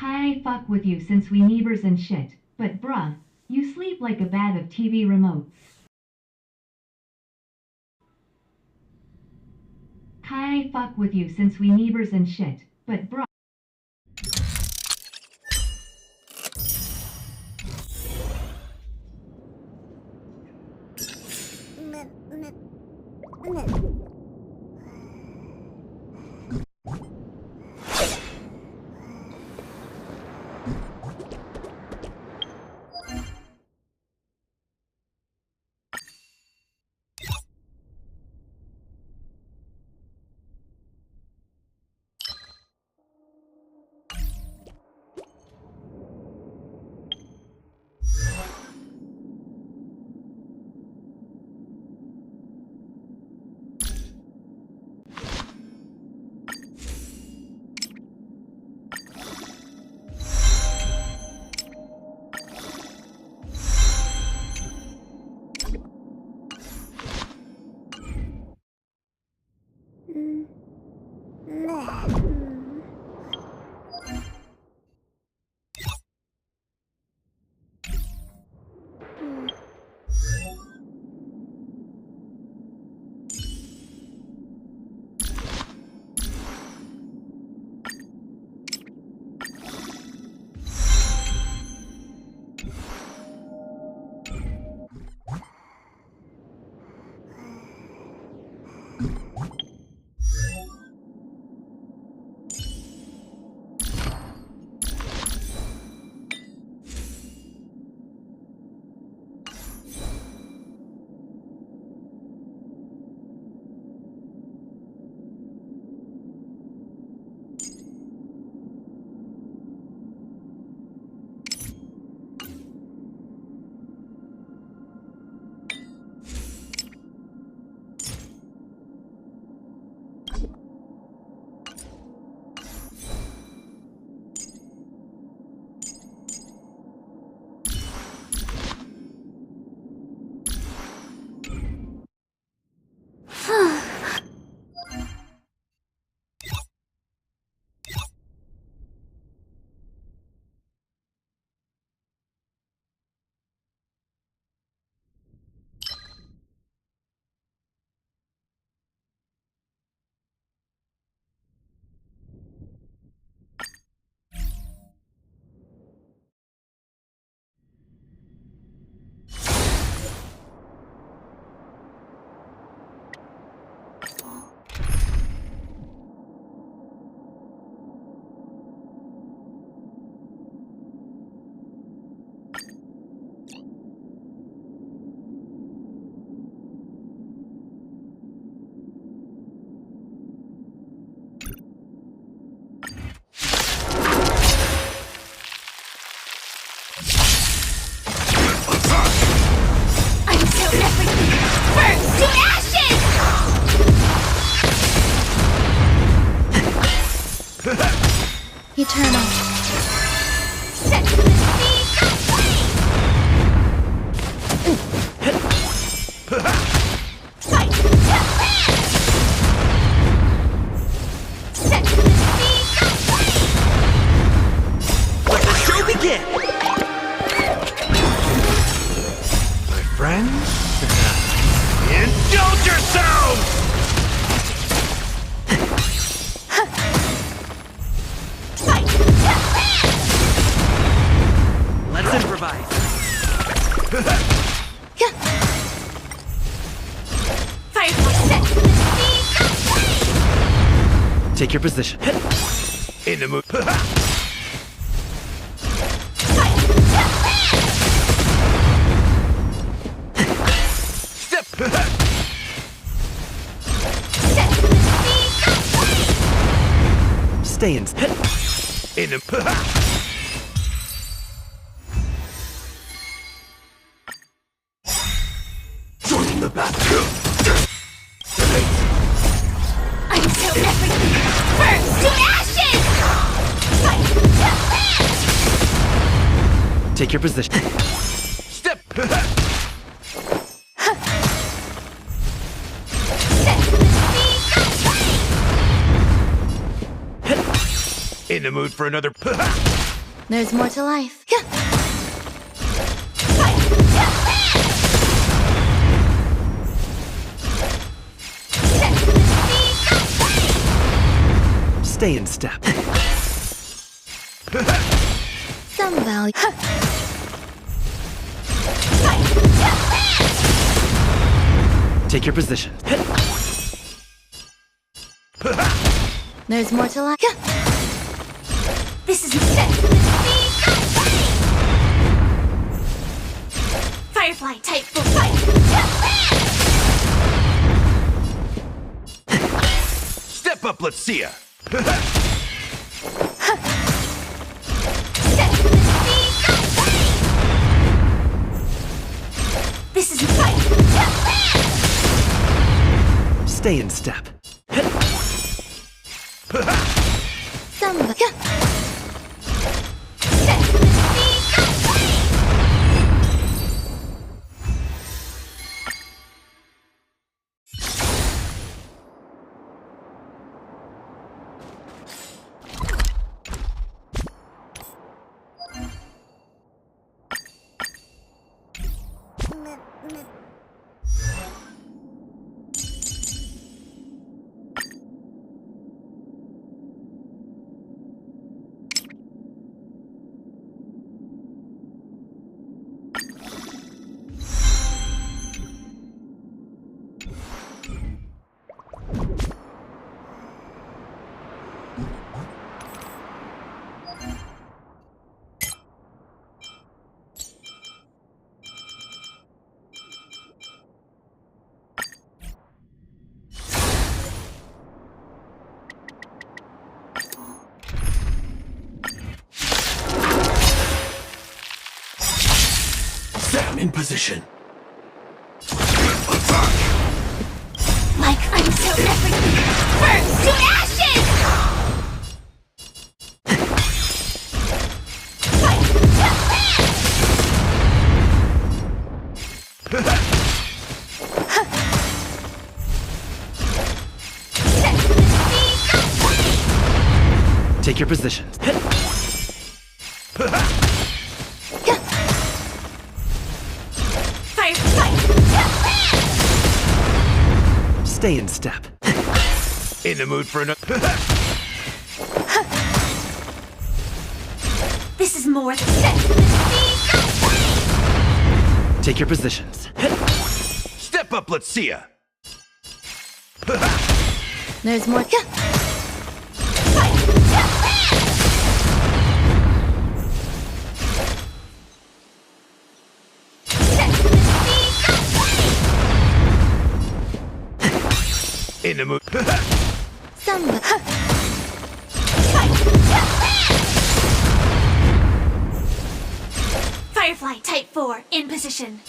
I fuck with you since we neighbors and shit, but bruh, you sleep like a bag of TV remotes. I fuck with you since we neighbors and shit, but bruh. Eternal. Set to the Fight to land! Set to the Let the show begin! My friends, indulge yourselves! Let's improvise. Firefly set to the Take your position. In the mood. Step. Stay in. In the. Join the battle. Until everything burns to ashes! Fight to land! Take your position. Step. Set to the In the mood for another. There's more to life. Stay in step. Some value. Take your position. There's more to life. This is set. Firefly type full fight. Step up, let's see ya. This is fight. Stay in step. Some Sam in position. Like until everything burns to ashes! Take your positions. Stay in step. In the mood for another. This is more than set. Take your positions. Step up, let's see ya. there's more. In the mood. Some Firefly type 4 in position.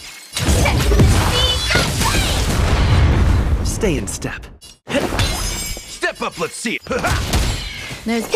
Stay in step. Step up, let's see it. there's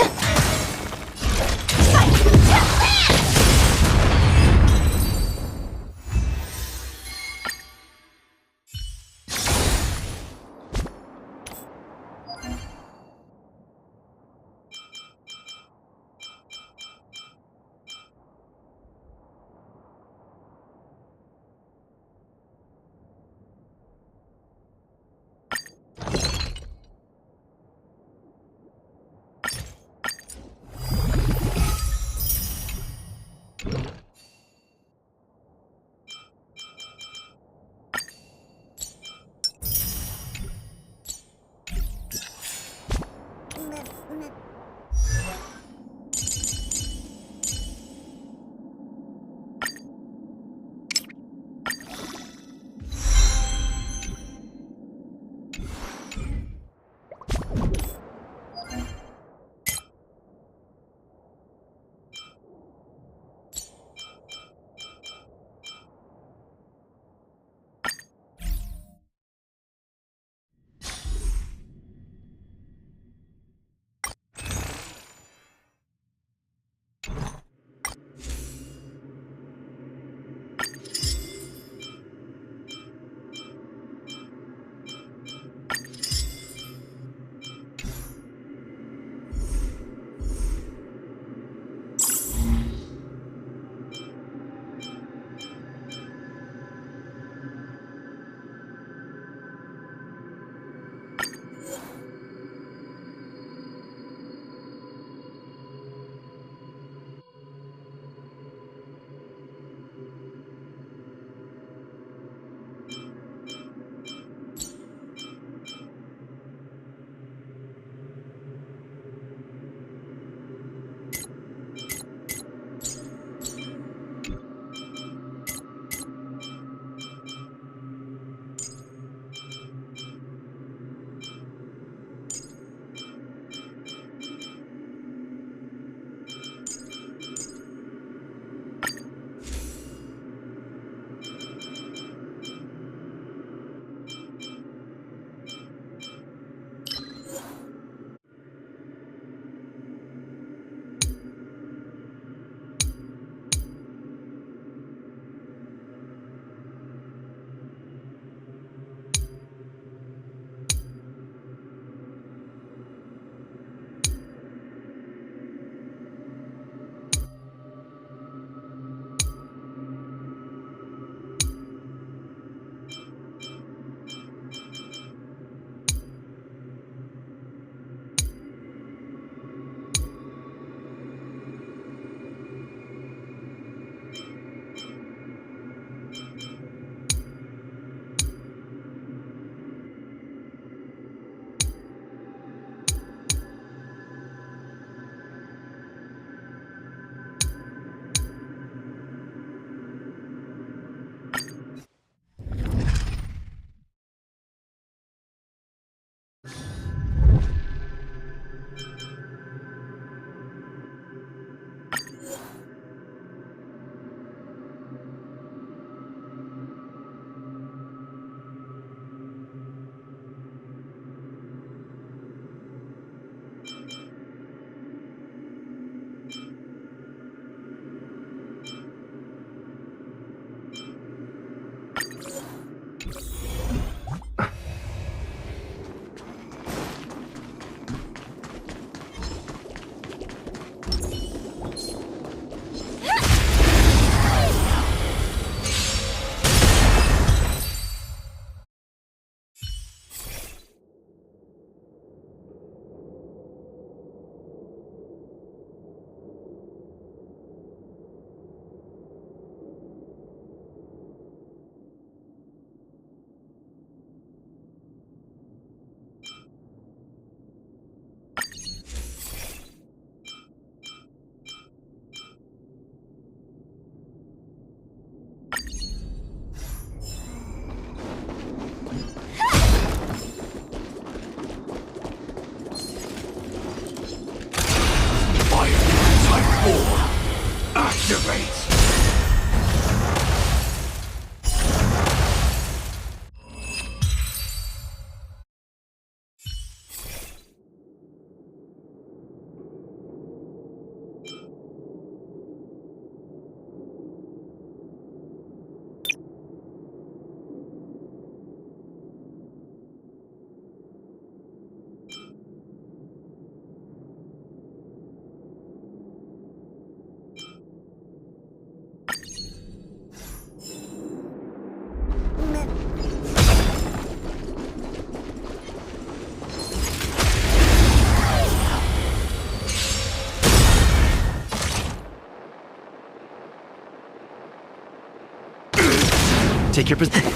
Take your position.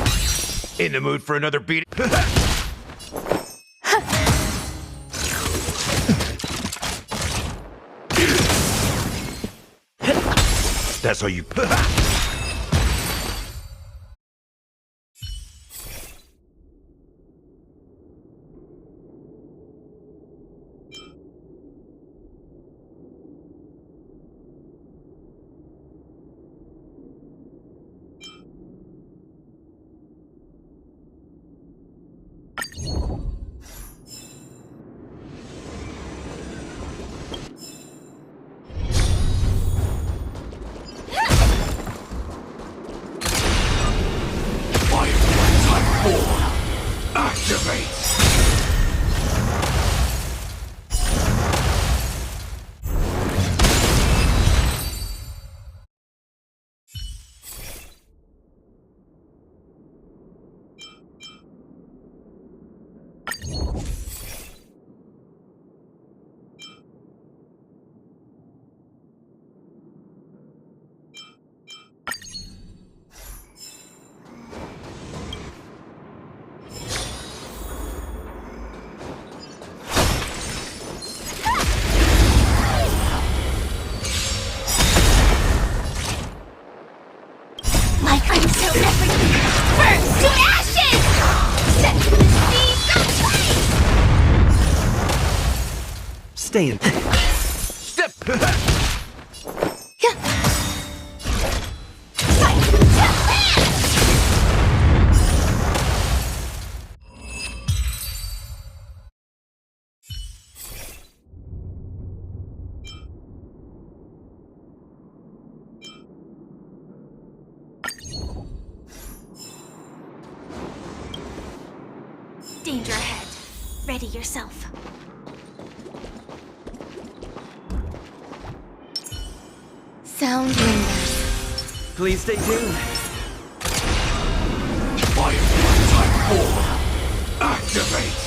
In the mood for another beat? That's how you. Activate! Like until everything burns to ashes! Set the seeds aflame! Stay in. Step! Fight to last! Danger ahead. Ready yourself. Sound lingers. Please stay tuned. Firefly Type 4. Activate!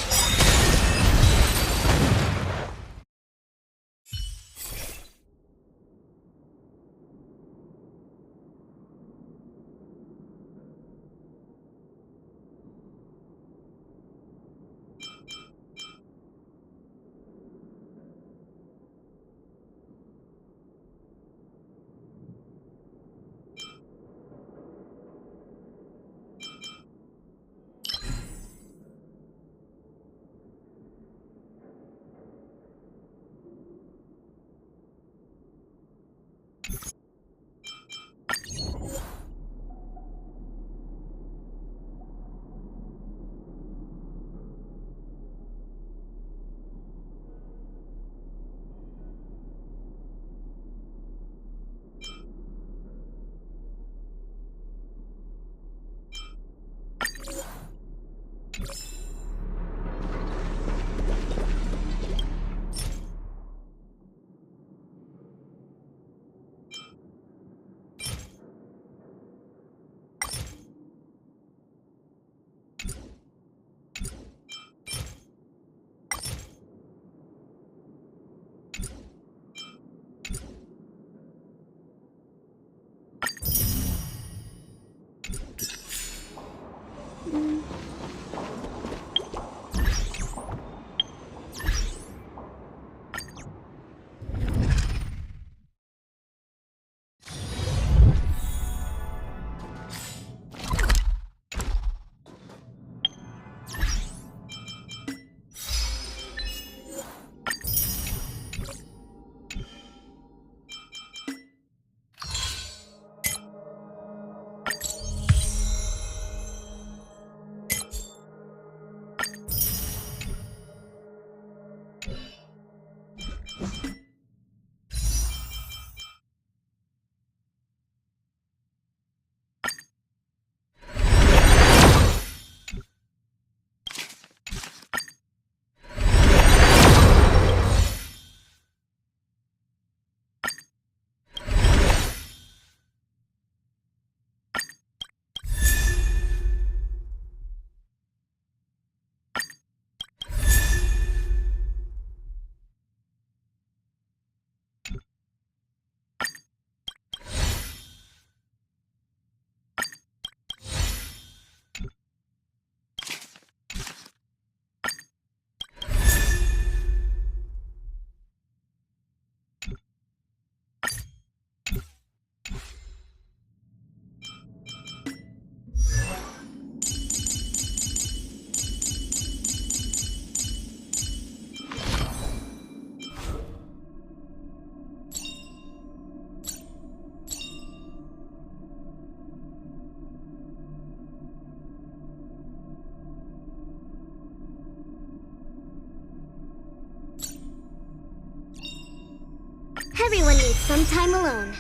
Everyone needs some time alone.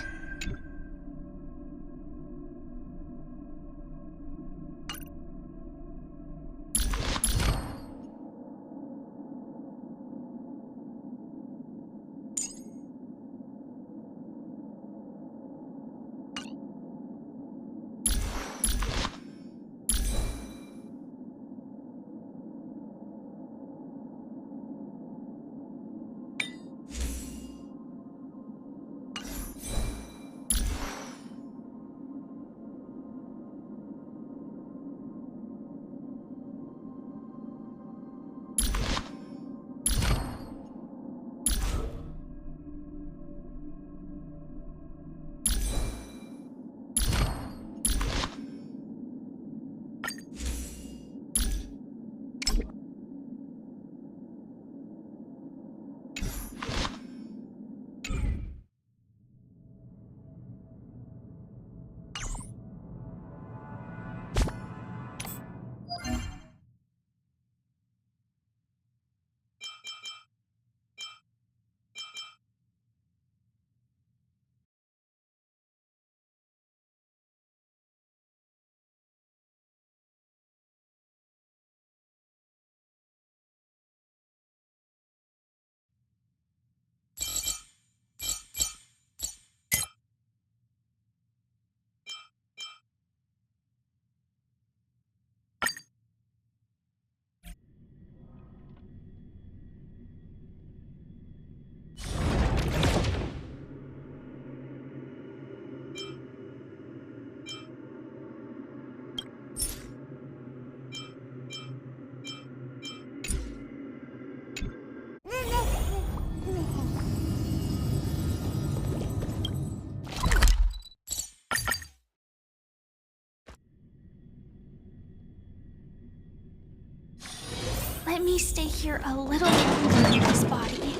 Let me stay here a little longer in this body.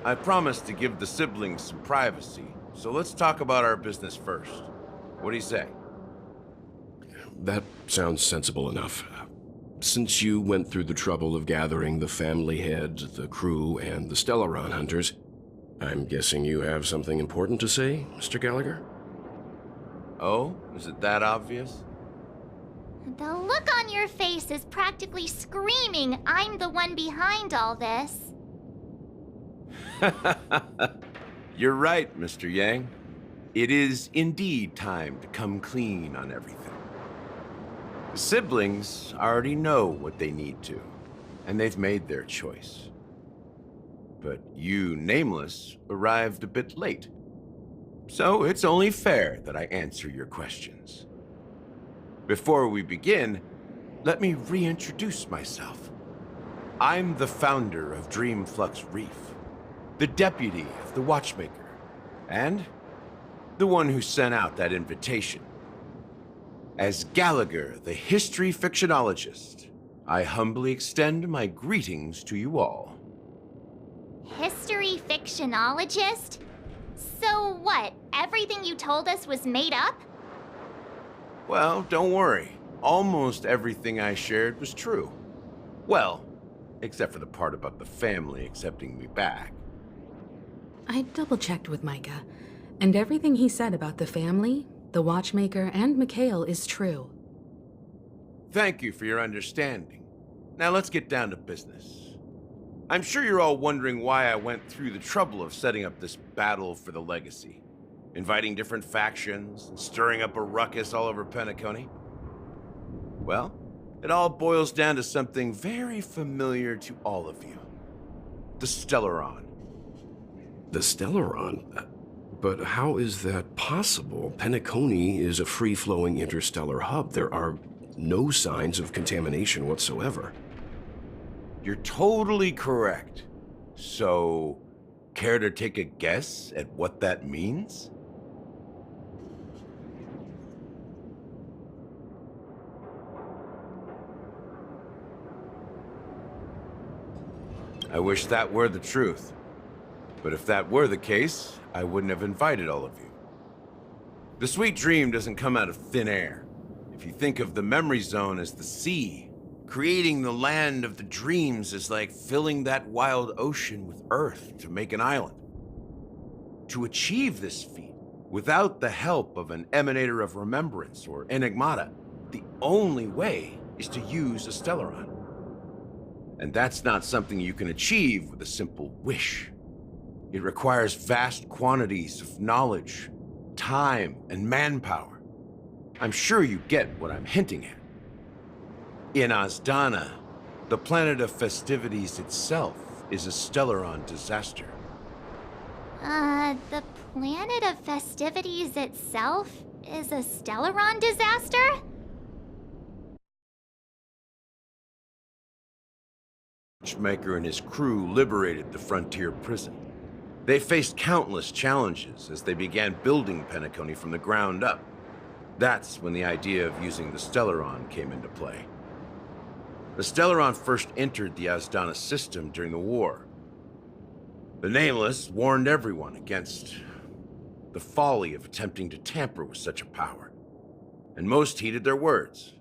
I promised to give the siblings some privacy, so let's talk about our business first. What do you say? That sounds sensible enough. Since you went through the trouble of gathering the family head, the crew, and the Stellaron hunters, I'm guessing you have something important to say, Mr. Gallagher? Oh, is it that obvious? The look on your face is practically screaming, I'm the one behind all this. You're right, Mr. Yang. It is indeed time to come clean on everything. The siblings already know what they need to, and they've made their choice. But you, Nameless, arrived a bit late. So it's only fair that I answer your questions. Before we begin, let me reintroduce myself. I'm the founder of Dreamflux Reef, the deputy of the Watchmaker, and the one who sent out that invitation. As Gallagher, the history fictionologist, I humbly extend my greetings to you all. History fictionologist? So what, everything you told us was made up? Well, don't worry. Almost everything I shared was true. Well, except for the part about the family accepting me back. I double-checked with Micah, and everything he said about the family, the Watchmaker, and Mikhail is true. Thank you for your understanding. Now let's get down to business. I'm sure you're all wondering why I went through the trouble of setting up this battle for the legacy, inviting different factions, and stirring up a ruckus all over Penacony. Well, it all boils down to something very familiar to all of you. The Stellaron. The Stellaron? But how is that possible? Penacony is a free-flowing interstellar hub. There are no signs of contamination whatsoever. You're totally correct. So, care to take a guess at what that means? I wish that were the truth. But if that were the case, I wouldn't have invited all of you. The sweet dream doesn't come out of thin air. If you think of the memory zone as the sea, creating the land of the dreams is like filling that wild ocean with earth to make an island. To achieve this feat, without the help of an emanator of remembrance or enigmata, the only way is to use a Stellaron. And that's not something you can achieve with a simple wish. It requires vast quantities of knowledge, time, and manpower. I'm sure you get what I'm hinting at. In Azdana, the planet of festivities itself is a Stellaron disaster. The planet of festivities itself is a Stellaron disaster? Watchmaker and his crew liberated the frontier prison. They faced countless challenges as they began building Penacony from the ground up. That's when the idea of using the Stellaron came into play. The Stellaron first entered the Azdana system during the war. The Nameless warned everyone against the folly of attempting to tamper with such a power, and most heeded their words.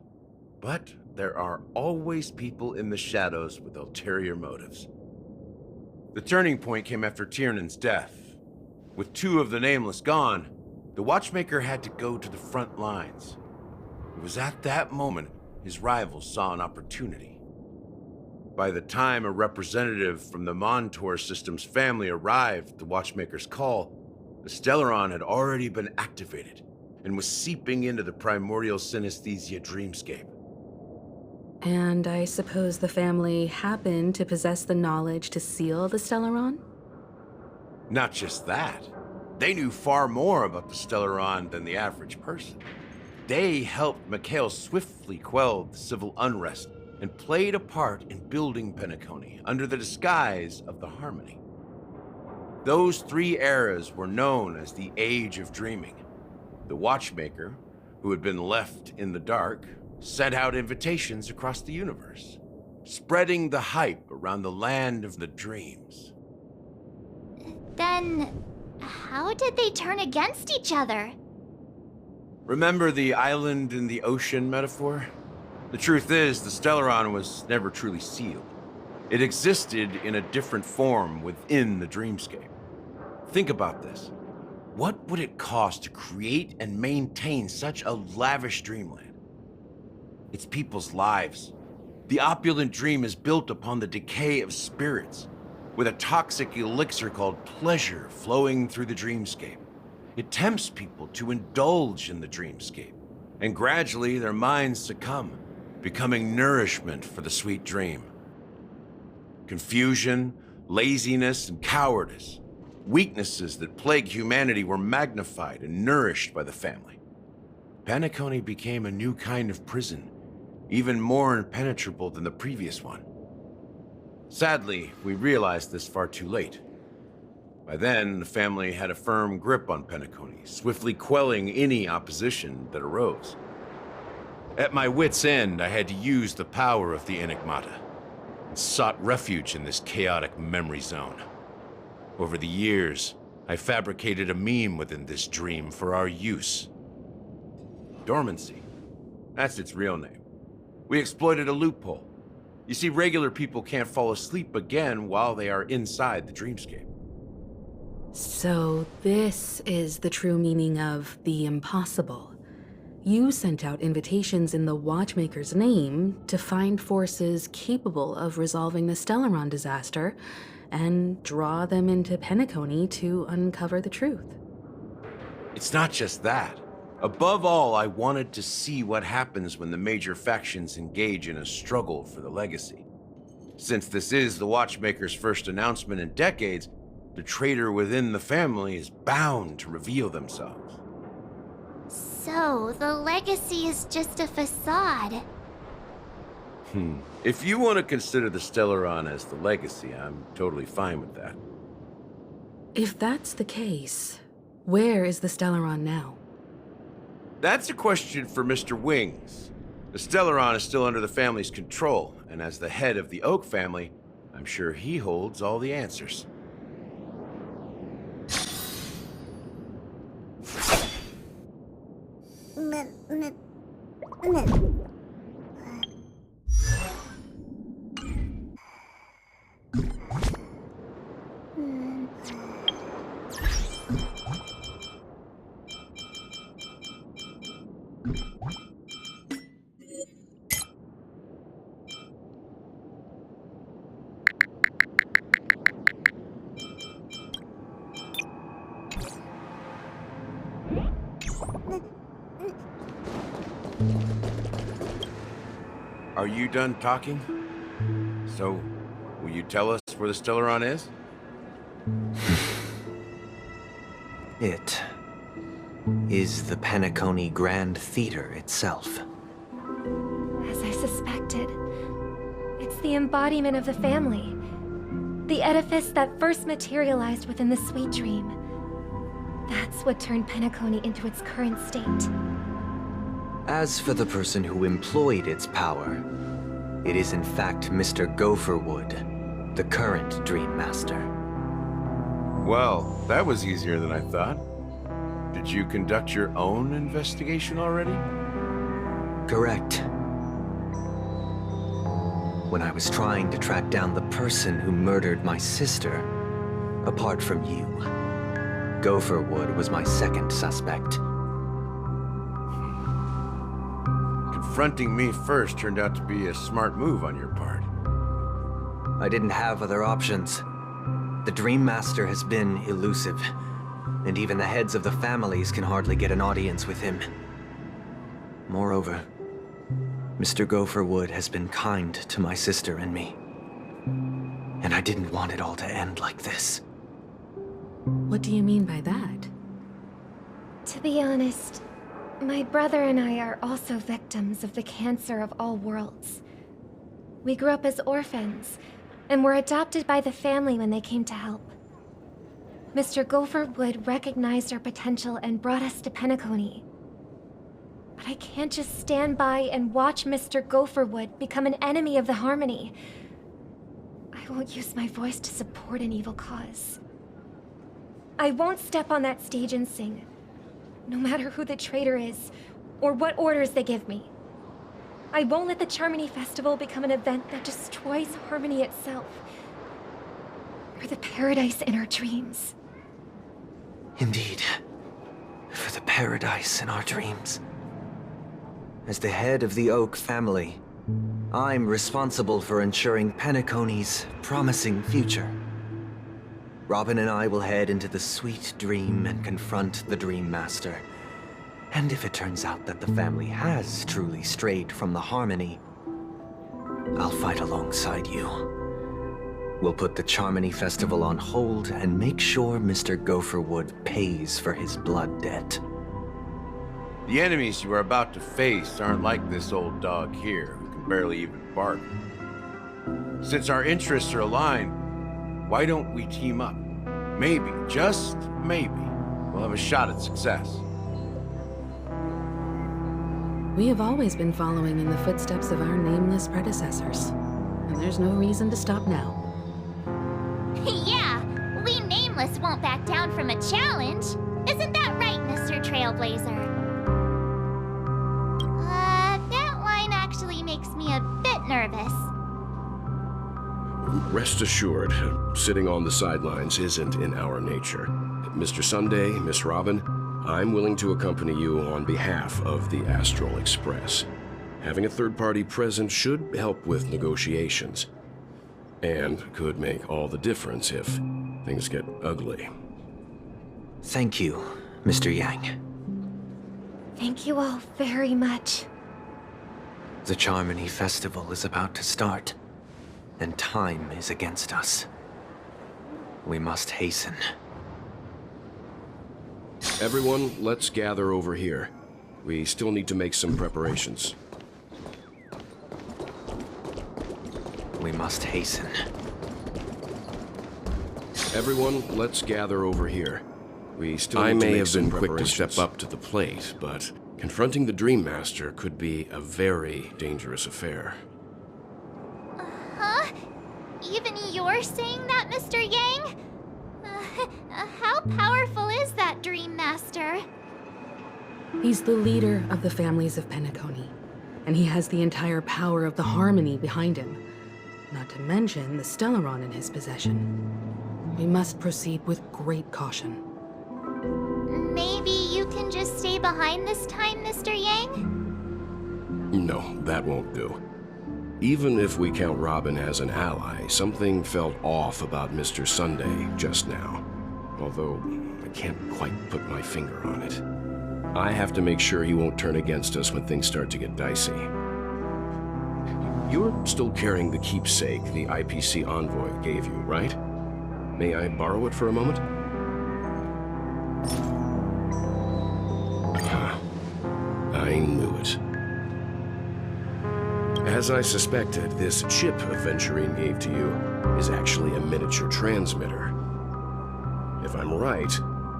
But there are always people in the shadows with ulterior motives. The turning point came after Tiernan's death. With two of the Nameless gone, the Watchmaker had to go to the front lines. It was at that moment his rivals saw an opportunity. By the time a representative from the Montour Systems family arrived at the Watchmaker's call, the Stellaron had already been activated and was seeping into the primordial synesthesia dreamscape. And I suppose the family happened to possess the knowledge to seal the Stellaron? Not just that. They knew far more about the Stellaron than the average person. They helped Mikhail swiftly quell the civil unrest and played a part in building Penacony under the disguise of the Harmony. Those three eras were known as the Age of Dreaming. The Watchmaker, who had been left in the dark, sent out invitations across the universe, spreading the hype around the land of the dreams. Then, how did they turn against each other? Remember the island in the ocean metaphor? The truth is, the Stellaron was never truly sealed. It existed in a different form within the dreamscape. Think about this. What would it cost to create and maintain such a lavish dreamland? It's people's lives. The opulent dream is built upon the decay of spirits, with a toxic elixir called pleasure flowing through the dreamscape. It tempts people to indulge in the dreamscape, and gradually their minds succumb, becoming nourishment for the sweet dream. Confusion, laziness, and cowardice, weaknesses that plague humanity, were magnified and nourished by the family. Penacony became a new kind of prison, even more impenetrable than the previous one. Sadly, we realized this far too late. By then, the family had a firm grip on Penacony, swiftly quelling any opposition that arose. At my wit's end, I had to use the power of the Enigmata, and sought refuge in this chaotic memory zone. Over the years, I fabricated a meme within this dream for our use. Dormancy. That's its real name. We exploited a loophole. You see, regular people can't fall asleep again while they are inside the dreamscape. So this is the true meaning of the impossible. You sent out invitations in the Watchmaker's name to find forces capable of resolving the Stellaron disaster and draw them into Penacony to uncover the truth. It's not just that. Above all, I wanted to see what happens when the major factions engage in a struggle for the legacy. Since this is the Watchmaker's first announcement in decades, the traitor within the family is bound to reveal themselves. So, the legacy is just a facade. If you want to consider the Stellaron as the legacy, I'm totally fine with that. If that's the case, where is the Stellaron now? That's a question for Mr. Wings. The Stellaron is still under the family's control, and as the head of the Oak family, I'm sure he holds all the answers. Are you done talking? So, will you tell us where the Stellaron is? It is the Penacony Grand Theater itself. As I suspected, it's the embodiment of the family. The edifice that first materialized within the Sweet Dream. That's what turned Penacony into its current state. As for the person who employed its power, it is in fact Mr. Gopherwood, the current Dream Master. Well, that was easier than I thought. Did you conduct your own investigation already? Correct. When I was trying to track down the person who murdered my sister, apart from you, Gopherwood was my second suspect. Confronting me first turned out to be a smart move on your part. I didn't have other options. The Dream Master has been elusive, and even the heads of the families can hardly get an audience with him. Moreover, Mr. Gopherwood has been kind to my sister and me. And I didn't want it all to end like this. What do you mean by that? To be honest, my brother and I are also victims of the cancer of all worlds. We grew up as orphans, and were adopted by the family when they came to help. Mr. Gopherwood recognized our potential and brought us to Penacony. But I can't just stand by and watch Mr. Gopherwood become an enemy of the Harmony. I won't use my voice to support an evil cause. I won't step on that stage and sing, no matter who the traitor is, or what orders they give me. I won't let the Charmony Festival become an event that destroys Harmony itself, or the paradise in our dreams. Indeed. For the paradise in our dreams. As the head of the Oak family, I'm responsible for ensuring Penacony's promising future. Robin and I will head into the Sweet Dream and confront the Dream Master. And if it turns out that the family has truly strayed from the Harmony, I'll fight alongside you. We'll put the Charmony Festival on hold and make sure Mr. Gopherwood pays for his blood debt. The enemies you are about to face aren't like this old dog here, who can barely even bark. Since our interests are aligned, why don't we team up? Maybe, just maybe, we'll have a shot at success. We have always been following in the footsteps of our nameless predecessors, and there's no reason to stop now. Yeah, we Nameless won't back down from a challenge. Isn't that right, Mr. Trailblazer? That line actually makes me a bit nervous. Rest assured, sitting on the sidelines isn't in our nature. Mr. Sunday, Miss Robin, I'm willing to accompany you on behalf of the Astral Express. Having a third party present should help with negotiations, and could make all the difference if things get ugly. Thank you, Mr. Yang. Thank you all very much. The Charmony Festival is about to start, and time is against us. We must hasten. Everyone, let's gather over here. We still need to make some preparations. We must hasten. Everyone, let's gather over here. We still need to make some preparations. I may have been quick to step up to the plate, but confronting the Dream Master could be a very dangerous affair. Huh? Even you're saying that, Mr. Yang? How powerful is that Dream Master? He's the leader of the families of Penacony, and he has the entire power of the Harmony behind him, not to mention the Stellaron in his possession. We must proceed with great caution. Maybe you can just stay behind this time, Mr. Yang? No, that won't do. Even if we count Robin as an ally, something felt off about Mr. Sunday just now. Although, I can't quite put my finger on it. I have to make sure he won't turn against us when things start to get dicey. You're still carrying the keepsake the IPC envoy gave you, right? May I borrow it for a moment? I knew it. As I suspected, this chip Aventurine gave to you is actually a miniature transmitter. If I'm right,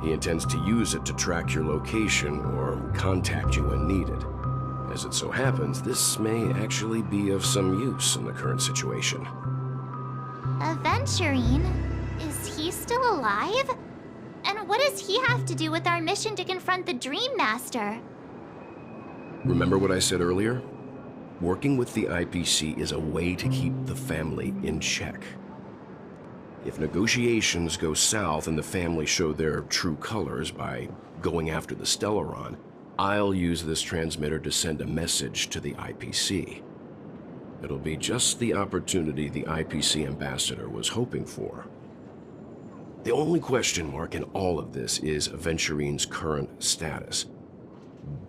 he intends to use it to track your location or contact you when needed. As it so happens, this may actually be of some use in the current situation. Aventurine? Is he still alive? And what does he have to do with our mission to confront the Dream Master? Remember what I said earlier? Working with the IPC is a way to keep the family in check. If negotiations go south and the family show their true colors by going after the Stellaron, I'll use this transmitter to send a message to the IPC. It'll be just the opportunity the IPC ambassador was hoping for. The only question mark in all of this is Aventurine's current status.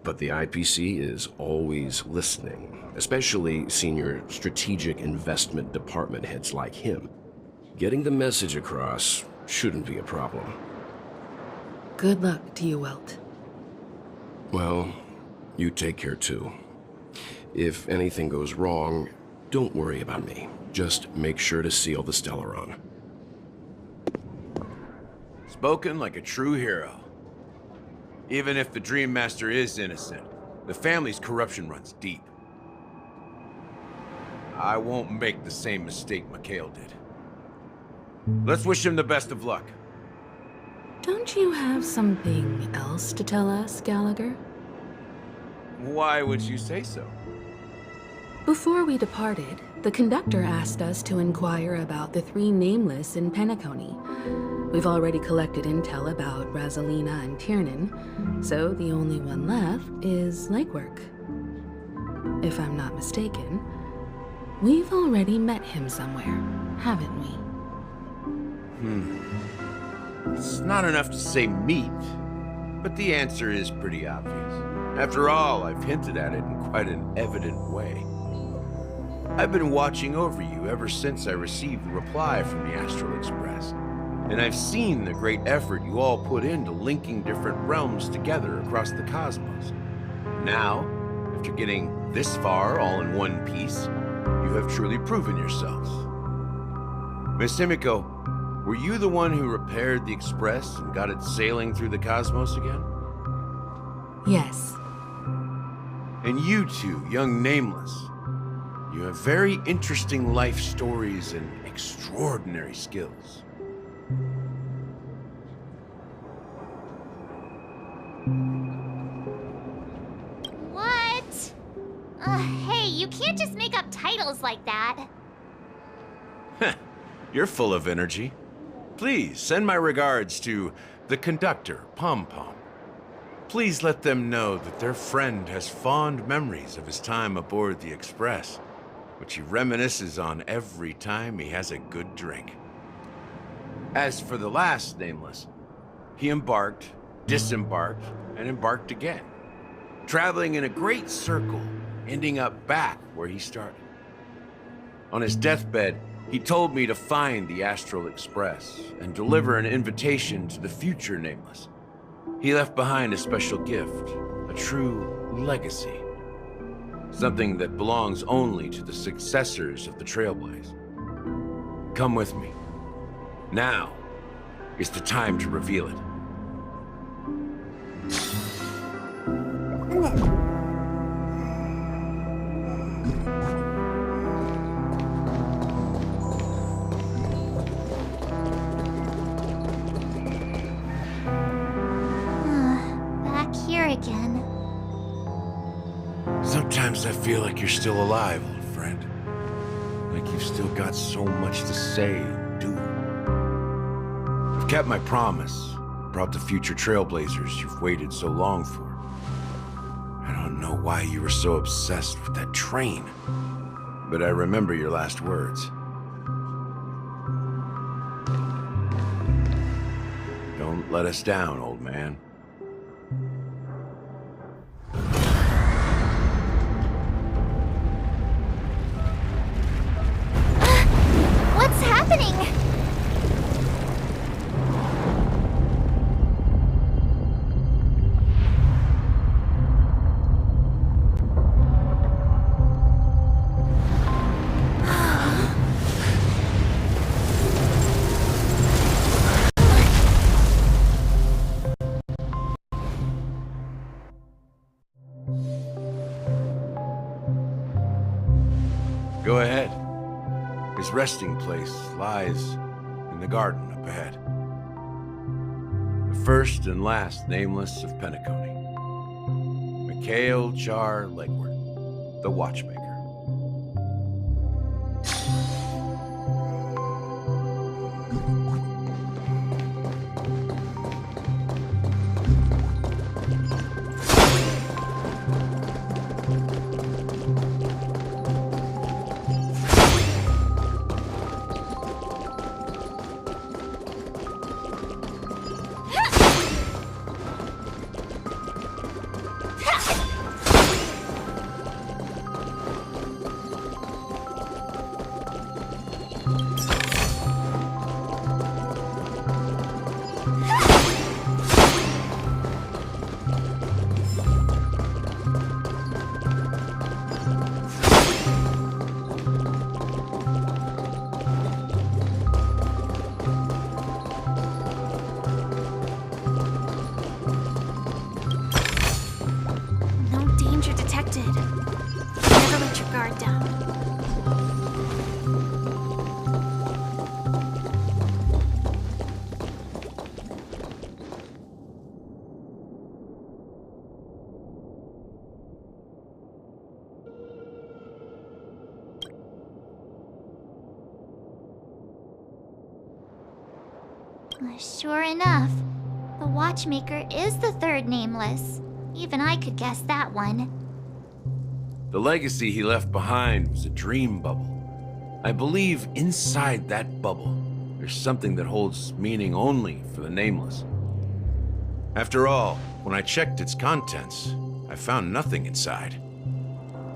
But the IPC is always listening, especially senior strategic investment department heads like him. Getting the message across shouldn't be a problem. Good luck to you, Welt. Well, you take care too. If anything goes wrong, don't worry about me. Just make sure to seal the Stellaron. Spoken like a true hero. Even if the Dream Master is innocent, the family's corruption runs deep. I won't make the same mistake Mikhail did. Let's wish him the best of luck. Don't you have something else to tell us, Gallagher? Why would you say so? Before we departed, the conductor asked us to inquire about the three nameless in Penacony. We've already collected intel about Rosalina and Tiernan, so the only one left is legwork. If I'm not mistaken, we've already met him somewhere, haven't we? It's not enough to say meet, but the answer is pretty obvious. After all, I've hinted at it in quite an evident way. I've been watching over you ever since I received the reply from the Astral Express, and I've seen the great effort you all put into linking different realms together across the cosmos. Now, after getting this far all in one piece, you have truly proven yourselves. Miss Himiko, were you the one who repaired the Express and got it sailing through the cosmos again? Yes. And you two, young Nameless, you have very interesting life stories and extraordinary skills. What? Hey, you can't just make up titles like that. You're full of energy. Please send my regards to the conductor, Pom Pom. Please let them know that their friend has fond memories of his time aboard the Express, which he reminisces on every time he has a good drink. As for the last Nameless, he embarked, disembarked, and embarked again, traveling in a great circle, ending up back where he started. On his deathbed, he told me to find the Astral Express and deliver an invitation to the future Nameless. He left behind a special gift, a true legacy. Something that belongs only to the successors of the Trailblaze. Come with me. Now is the time to reveal it. Back here again. Sometimes I feel like you're still alive, old friend. Like you've still got so much to say and do. I've kept my promise, brought the future trailblazers you've waited so long for. I don't know why you were so obsessed with that train, but I remember your last words. Don't let us down, old man. What's happening? Go ahead. His resting place lies in the garden up ahead. The first and last nameless of Penacony. Mikhail Char Legward, the Watchmaker. Never let your guard down. Sure enough, the Watchmaker is the third nameless. Even I could guess that one. The legacy he left behind was a dream bubble. I believe inside that bubble, there's something that holds meaning only for the nameless. After all, when I checked its contents, I found nothing inside.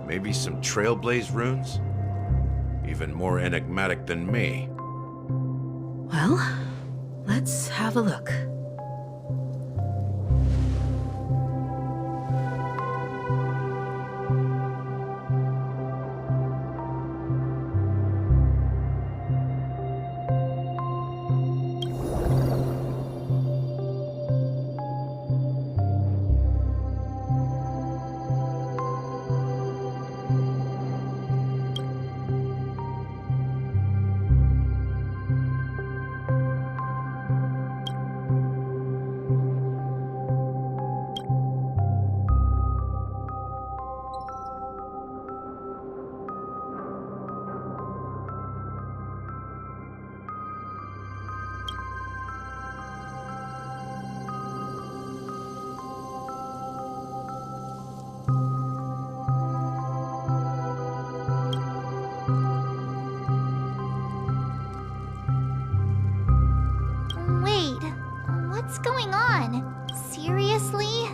Maybe some Trailblaze runes? Even more enigmatic than me. Well, let's have a look. Wait, what's going on? Seriously?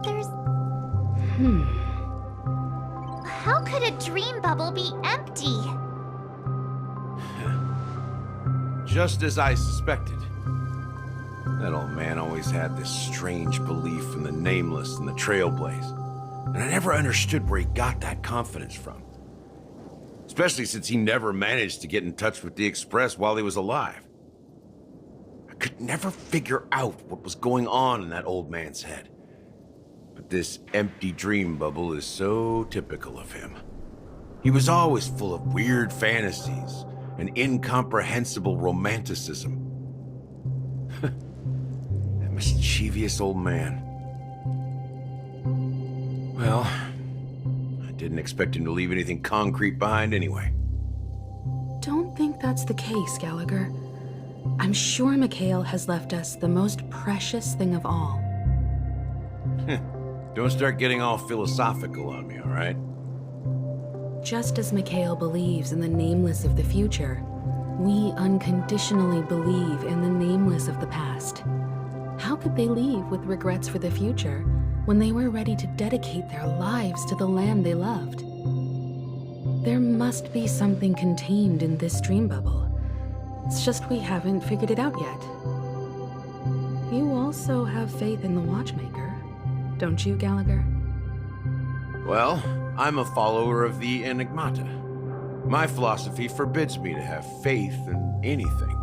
There's... How could a dream bubble be empty? Just as I suspected. That old man always had this strange belief in the nameless and the Trailblaze. And I never understood where he got that confidence from. Especially since he never managed to get in touch with the Express while he was alive. I could never figure out what was going on in that old man's head. But this empty dream bubble is so typical of him. He was always full of weird fantasies and incomprehensible romanticism. That mischievous old man. Well, Didn't expect him to leave anything concrete behind anyway. Don't think that's the case, Gallagher. I'm sure Mikhail has left us the most precious thing of all. Don't start getting all philosophical on me, all right? Just as Mikhail believes in the nameless of the future, we unconditionally believe in the nameless of the past. How could they leave with regrets for the future when they were ready to dedicate their lives to the land they loved? There must be something contained in this dream bubble. It's just we haven't figured it out yet. You also have faith in the Watchmaker, don't you, Gallagher? Well, I'm a follower of the Enigmata. My philosophy forbids me to have faith in anything.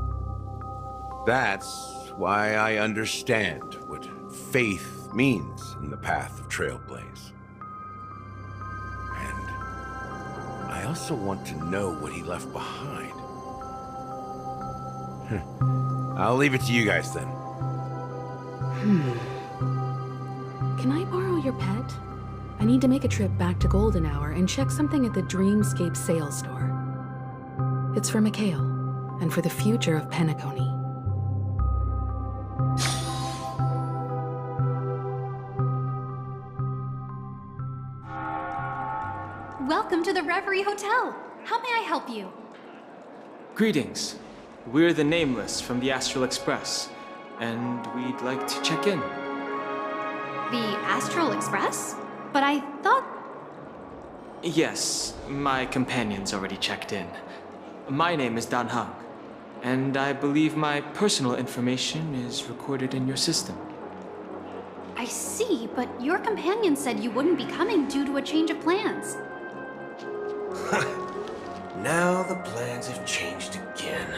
That's why I understand what faith means in the path of Trailblaze. And I also want to know what he left behind. I'll leave it to you guys then. Can I borrow your pet? I need to make a trip back to Golden Hour and check something at the Dreamscape sales store. It's for Mikhail, and for the future of Penacony. Welcome to the Reverie Hotel. How may I help you? Greetings. We're the Nameless from the Astral Express, and we'd like to check in. The Astral Express? But I thought... Yes, my companion's already checked in. My name is Dan Hung, and I believe my personal information is recorded in your system. I see, but your companion said you wouldn't be coming due to a change of plans. Now the plans have changed again.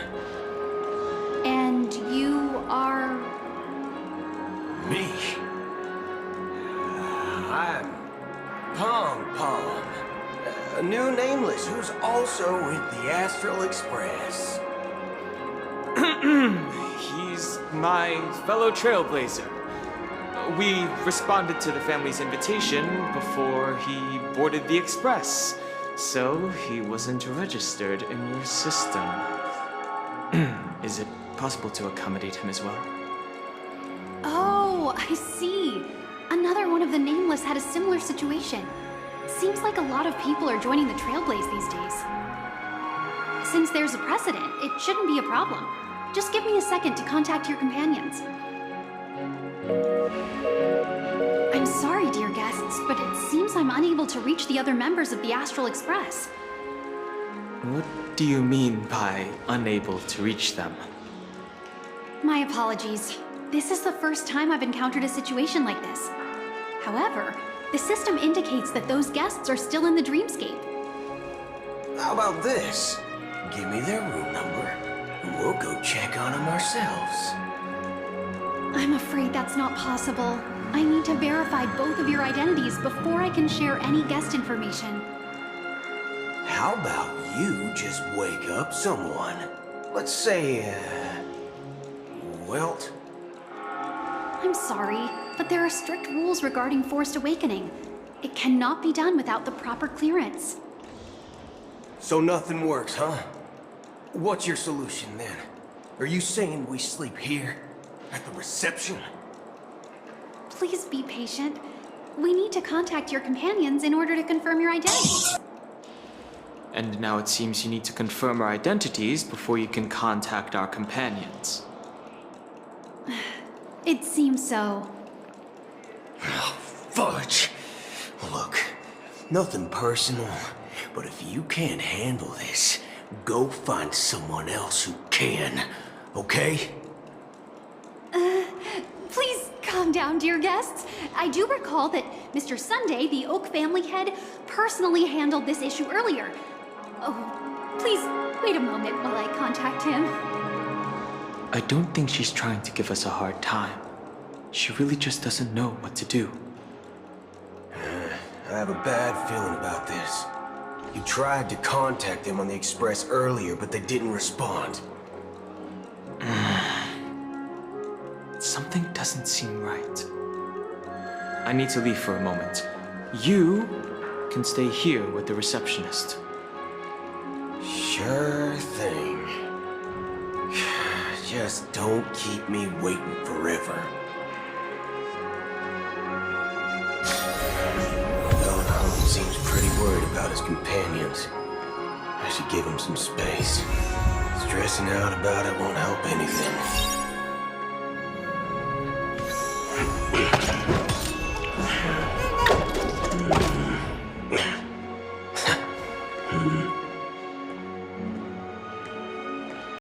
And you are... Me? I'm Pom Pom, a new nameless who's also with the Astral Express. He's my fellow trailblazer. We responded to the family's invitation before he boarded the express, so he wasn't registered in your system. Is it possible to accommodate him as well? Oh, I see. Another one of the Nameless had a similar situation. Seems like a lot of people are joining the Trailblaze these days. Since there's a precedent, it shouldn't be a problem. Just give me a second to contact your companions. I'm sorry, dear guests, but it seems I'm unable to reach the other members of the Astral Express. What do you mean by unable to reach them? My apologies. This is the first time I've encountered a situation like this. However, the system indicates that those guests are still in the Dreamscape. How about this? Give me their room number, and we'll go check on them ourselves. I'm afraid that's not possible. I need to verify both of your identities before I can share any guest information. How about you just wake up someone? Let's say, Welt? I'm sorry, but there are strict rules regarding forced awakening. It cannot be done without the proper clearance. So nothing works, huh? What's your solution then? Are you saying we sleep here? At the reception? Please be patient. We need to contact your companions in order to confirm your identities. And now it seems you need to confirm our identities before you can contact our companions. It seems so. Oh, fudge! Look, nothing personal, but if you can't handle this, go find someone else who can, okay? Please calm down, dear guests. I do recall that Mr. Sunday, the Oak family head, personally handled this issue earlier. Oh, please wait a moment while I contact him. I don't think she's trying to give us a hard time. She really just doesn't know what to do. I have a bad feeling about this. You tried to contact them on the Express earlier, but they didn't respond. Something doesn't seem right. I need to leave for a moment. You can stay here with the receptionist. Sure thing. Just don't keep me waiting forever. Don Home seems pretty worried about his companions. I should give him some space. Stressing out about it won't help anything.